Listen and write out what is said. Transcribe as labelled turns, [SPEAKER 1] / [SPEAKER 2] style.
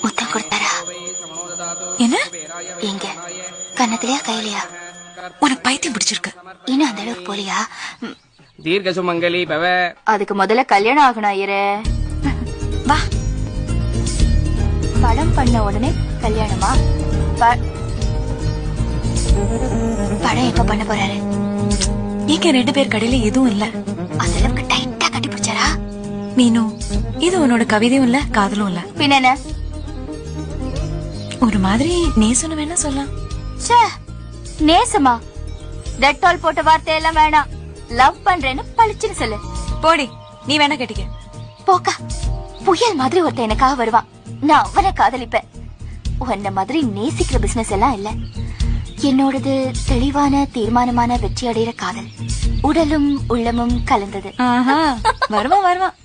[SPEAKER 1] முத்தம் கொடுத்தாரா?
[SPEAKER 2] என்ன?
[SPEAKER 1] எங்க கன்னத்திலயா கையிலயா?
[SPEAKER 2] உனக்கு பைத்தியம் பிடிச்சிருக்கு.
[SPEAKER 1] இன்னும் அந்த அளவுக்கு போலியா?
[SPEAKER 3] தீர்க்க சுமங்கலி பவ.
[SPEAKER 1] அதுக்கு முதல்ல கல்யாணம் ஆகணும் ஐயரே.
[SPEAKER 2] வா.
[SPEAKER 1] படம் பண்ண உடனே கல்யாணமா? படம் எப்ப பண்ண போறாரு?
[SPEAKER 2] இங்க 2 பேர் கடையில எதுவும் இல்ல.
[SPEAKER 1] அந்த அளவுக்கு டைட்டா கட்டி பிடிச்சாரா?
[SPEAKER 2] மீனு, இது உன்னோட கவிதையும் இல்ல, காதலும் இல்ல.
[SPEAKER 1] பின்ன என்ன?
[SPEAKER 2] ஒரு மாதிரி நேசன்னு வேணா சொல்லலாம்.
[SPEAKER 1] நேசமா? டெட்டால் போட்ட வார்த்தையெல்லாம் வேணாம். லவ் பண்றேன்னு பளிச்சுன்னு சொல்லு.
[SPEAKER 2] போடி, நீ வேணா கேட்டிக்க.
[SPEAKER 1] போக்கா, புயல் மாதிரி ஒருத்த எனக்காக வருவான். நான் அவனை காதலிப்பேன். உன்ன மாதிரி நேசிக்கிற பிசினஸ் எல்லாம் இல்ல. என்னோடது தெளிவான தீர்மானமான வெற்றி அடைகிற காதல். உடலும் உள்ளமும் கலந்தது.
[SPEAKER 2] வருவான்.